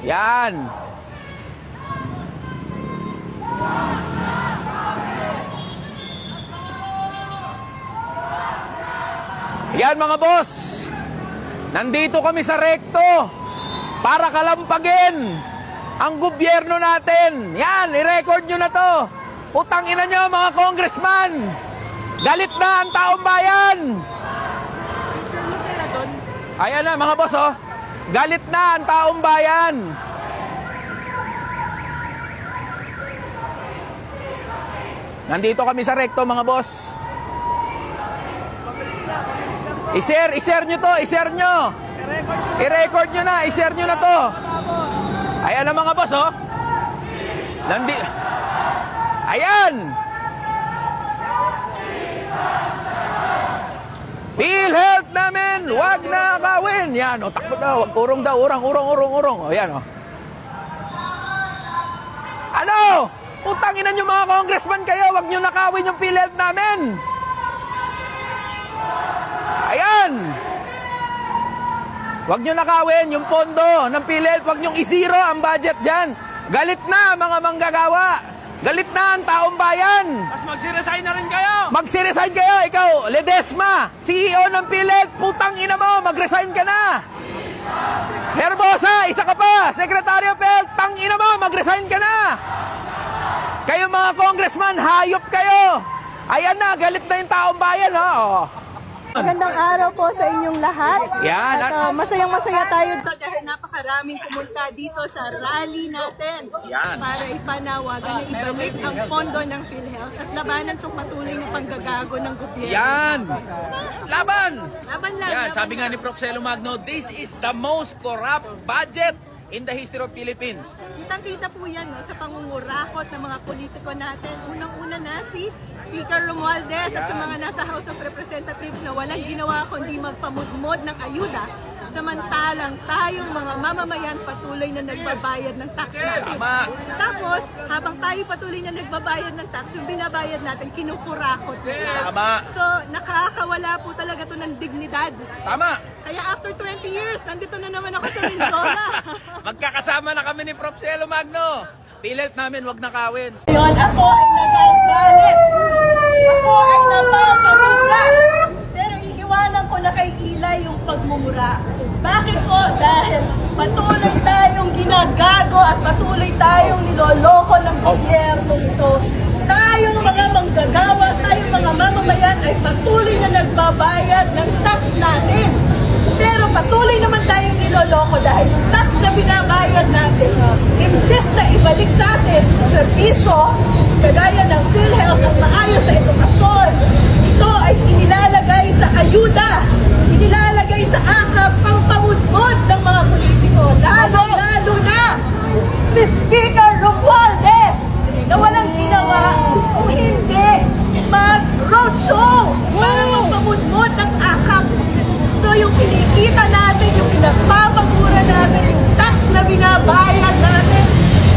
Yan. Yan mga boss. Nandito kami sa rekto para kalampagin ang gobyerno natin. Yan, i-record nyo na to. Utang ina nyo mga congressman. Galit na ang taong bayan. Ayan na mga boss oh. Galit na ang taong bayan. Nandito kami sa rekto mga boss. I-share nyo to, i-share nyo. I-record nyo na, i-share nyo na to. Ayan na mga boss, oh. Ayan. PhilHealth namin, wag na kawin. Yan, oh, takbo daw. Urong daw, urong. Oh, yan, oh. Ano? Utangin nyo mga congressman kayo, wag nyo nakawin yung PhilHealth namin. Ayan! Huwag nyo nakawin yung pondo ng PhilHealth. Huwag nyo i-zero ang budget dyan. Galit na mga manggagawa. Galit na ang taong bayan. Mas magsiresign na rin kayo. Magsiresign kayo. Ikaw, Ledesma, CEO ng PhilHealth, putang ina mo, magresign ka na. Herbosa, isa ka pa. Secretary of Health, tang ina mo, magresign ka na. Kayo mga congressman, hayop kayo. Ayan na, galit na yung taong bayan. Oh. Magandang araw po sa inyong lahat. Yan. At masayang-masaya tayo dahil napakaraming pumunta dito sa rally natin. Yan. Para ipanawagan na ibalik ang pondo ng PhilHealth at labanan itong patuloy na panggagago ng gobyerno. Yan. Laban. Laban lang. Yan, laban. sabi nga ni Proxelo Magno, this is the most corrupt budget in the history of Philippines. Kitang-kita po yan no, sa pangungurakot ng mga politiko natin. Unang-una na si Speaker Romualdez at sa mga nasa House of Representatives na walang ginawa kundi magpamudmod ng ayuda. Samantalang tayong mga mamamayan patuloy na nagbabayad ng tax natin. Tama. Tapos, habang tayo patuloy na nagbabayad ng tax, yung binabayad natin, kinukurakot nila. Tama. So, nakakawala po talaga to ng dignidad. Tama. Kaya after 20 years, nandito na naman ako sa Mindoro. Magkakasama na kami ni Proxelo Magno. PhilHealth namin, wag nakawin. Ngayon, ako ay nagagalit. Ako ay napapamura. Pero iiwanan ko na kay Ilay yung pagmumura. Bakit po? Dahil patuloy tayong ginagago at patuloy tayong niloloko ng gobyerno ito. Tayong mga manggagawa, tayong mga mamamayan ay patuloy na nagbabayad ng tax natin. Pero patuloy naman tayong niloloko dahil yung tax na binabayad natin, imbes na ibalik sa atin sa serbisyo, kagaya ng PhilHealth at maayos na edukasyon, ito ay inilalagay sa ayuda, inilalagay sa akap ang pamudmod ng mga politiko, lalo na si Speaker Romualdez na walang ginawa kung hindi mag-roadshow para magpamudmod ng akap. So yung kinikita natin, yung pinagpapagura natin, yung tax na binabayad natin,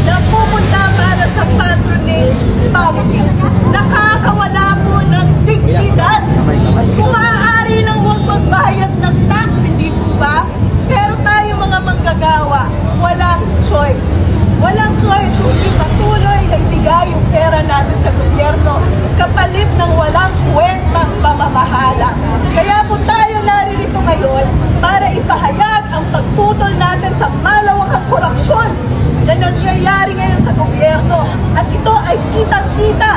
na pupunta para sa patronage politics, nakakawala po ng dignidad. Kung maaari lang huwag magbayad ng tax, hindi po ba? Pero tayo mga manggagawa, walang choice. Walang choice kundi patuloy na ibigay yung pera natin sa gobyerno kapalit ng walang kwentang pamamahala. Kaya po tayo naririto ngayon para ipahayag ang pagtutol natin sa malawakang korupsyon na nangyayari ngayon sa gobyerno. At ito ay kitang-kita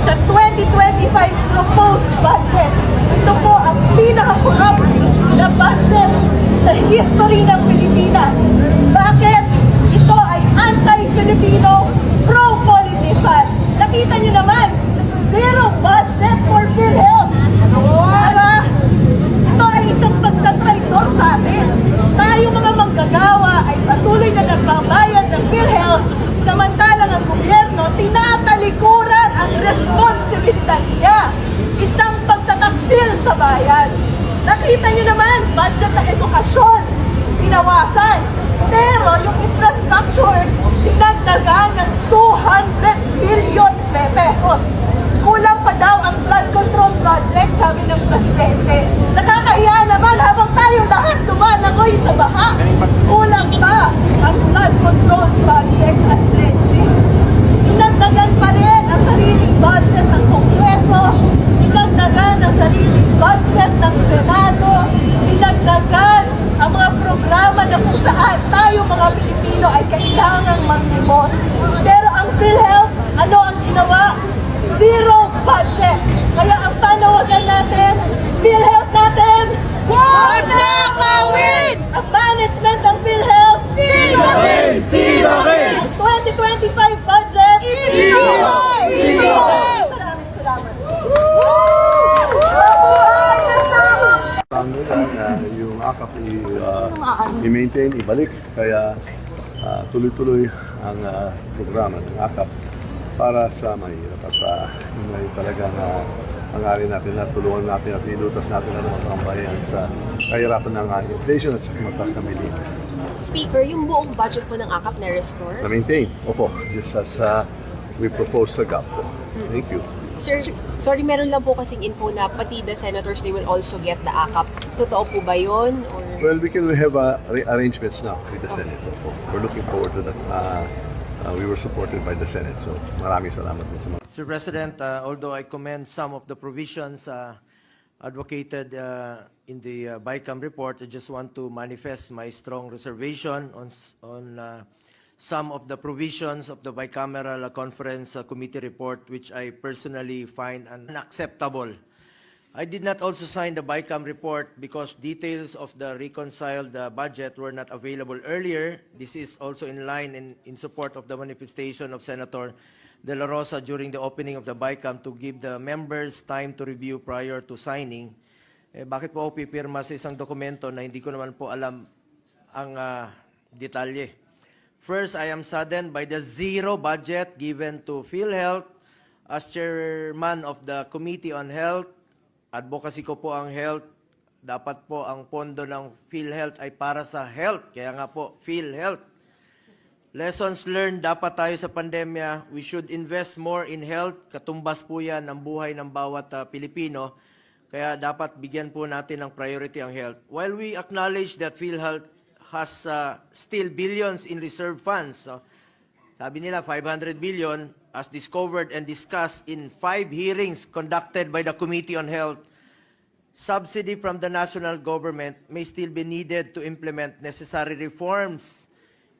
sa 2025 proposed budget. Ito po ang pinaka-corrupt na budget sa history ng Pilipinas. Bakit? Ito ay anti-Filipino, pro-politician. Nakita niyo naman, zero budget for PhilHealth. Diba? Ito ay isang pagtatraidor sa atin. Tayo mga manggagawa ay patuloy na nagbabayad ng PhilHealth, samantalang ang gobyerno tinatalikuran ang responsibilidad niya. Isang pagtataksil sa bayan. Nakita niyo naman, budget ng edukasyon, binawasan. Pero yung infrastructure, dinagdagan ng 200 billion pesos. Kulang pa daw ang flood control project, sabi ng presidente. Nakakahiya naman. Ngayon, habang tayong lahat lumalagoy sa baha, kulang pa ang flood control projects at dredging. Dinagdagan pa rin ang sariling budget ng Kongreso, dinagdagan ang sariling budget ng Senado, dinagdagan ang mga programa na kung saan tayo mga Pilipino ay kailangang manglimos. Pero ang PhilHealth, ano ang ginawa? Zero budget. Kaya ang panawagan natin, PhilHealth natin, Magkakawin! ang management ng PhilHealth, zero! Zero! 2025 budget, Zero! Zero! Maraming salamat. Yung AKAP i-maintain, ibalik. Kaya tuloy-tuloy ang programa ng AKAP para sa mahirap at yun ay talagang hangarin natin na tulungan natin at ilutas natin ang mga kambayan sa kahirapan ng inflation at sa mataas na bilihin. Speaker, yung buong budget po ng AKAP na restore? Na-maintain, opo, just as we propose sa GAP po. Thank you. Sir, sorry, meron lang po kasing info na pati the senators, they will also get the AKAP. Totoo po ba yun? Or... Well, we have arrangements now with the Senate. Opo. We're looking forward to that. We were supported by the Senate, so maraming salamat din sa mga. Mr. President, although I commend some of the provisions advocated in the BICAM report, I just want to manifest my strong reservation on some of the provisions of the bicameral conference committee report, which I personally find unacceptable. I did not also sign the BICAM report because details of the reconciled budget were not available earlier. This is also in line in support of the manifestation of Senator De La Rosa during the opening of the BICAM to give the members time to review prior to signing. Bakit po ako pipirma sa isang dokumento na hindi ko naman po alam ang detalye? First, I am saddened by the zero budget given to PhilHealth. As chairman of the Committee on Health, advocacy ko po ang health. Dapat po ang pondo ng PhilHealth ay para sa health. Kaya nga po, PhilHealth. Lessons learned dapat tayo sa pandemya. We should invest more in health. Katumbas po yan ang buhay ng bawat Pilipino. Kaya dapat bigyan po natin ng priority ang health. While we acknowledge that PhilHealth has still billions in reserve funds. So, sabi nila 500 billion as discovered and discussed in 5 hearings conducted by the Committee on Health. Subsidy from the national government may still be needed to implement necessary reforms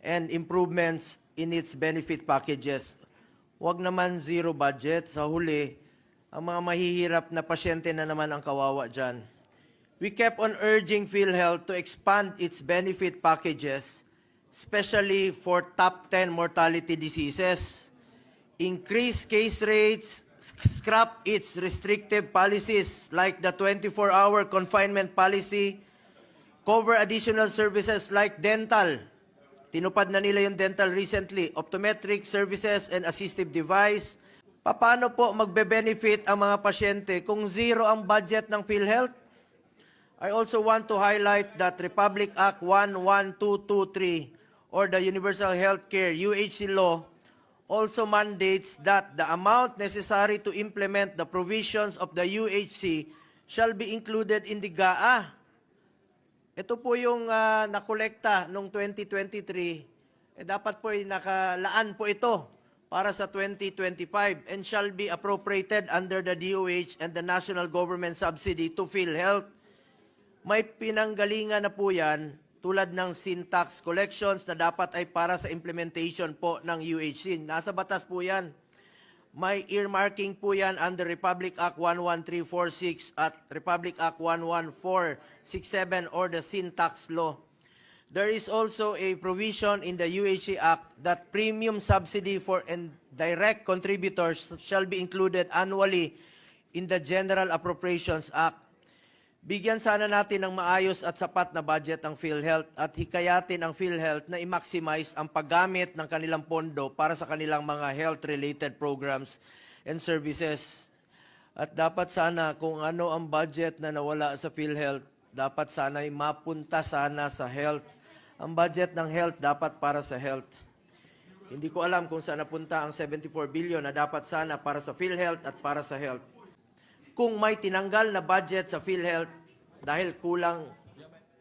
and improvements in its benefit packages. Huwag naman zero budget. Sa huli, ang mga mahihirap na pasyente na naman ang kawawa dyan. We kept on urging PhilHealth to expand its benefit packages, especially for top 10 mortality diseases, increase case rates, scrap its restrictive policies like the 24-hour confinement policy, cover additional services like dental. Tinupad na nila yung dental recently, optometric services and assistive device. Paano po magbe-benefit ang mga pasyente kung zero ang budget ng PhilHealth? I also want to highlight that Republic Act 11223 or the Universal Healthcare UHC law also mandates that the amount necessary to implement the provisions of the UHC shall be included in the GAA. Ito po yung nakolekta noong 2023. Dapat po ay nakalaan po ito para sa 2025 and shall be appropriated under the DOH and the national government subsidy to PhilHealth. May pinanggalingan na po yan tulad ng sin tax collections na dapat ay para sa implementation po ng UHC. Nasa batas po yan. May earmarking po yan under Republic Act 11346 at Republic Act 11467 or the sin tax law. There is also a provision in the UHC Act that premium subsidy for indirect contributors shall be included annually in the General Appropriations Act. Bigyan sana natin ng maayos at sapat na budget ang PhilHealth at hikayatin ang PhilHealth na i-maximize ang paggamit ng kanilang pondo para sa kanilang mga health-related programs and services. At dapat sana kung ano ang budget na nawala sa PhilHealth, dapat sana ay mapunta sana sa health. Ang budget ng health dapat para sa health. Hindi ko alam kung saan napunta ang 74 billion na dapat sana para sa PhilHealth at para sa health. Kung may tinanggal na budget sa PhilHealth dahil kulang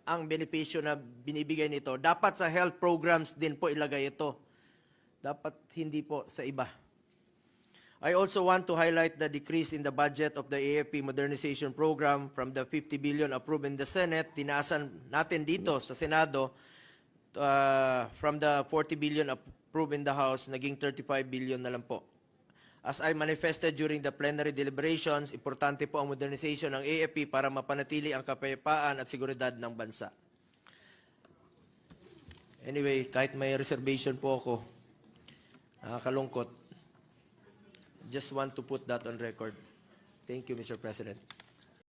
ang benepisyo na binibigay nito, dapat sa health programs din po ilagay ito. Dapat hindi po sa iba. I also want to highlight the decrease in the budget of the AFP Modernization Program from the 50 billion approved in the Senate. Tinaasan natin dito sa Senado from the 40 billion approved in the House, naging 35 billion na lang po. As I manifested during the plenary deliberations, importante po ang modernization ng AFP para mapanatili ang kapayapaan at seguridad ng bansa. Anyway, kahit may reservation po ako, nakakalungkot. Just want to put that on record. Thank you, Mr. President.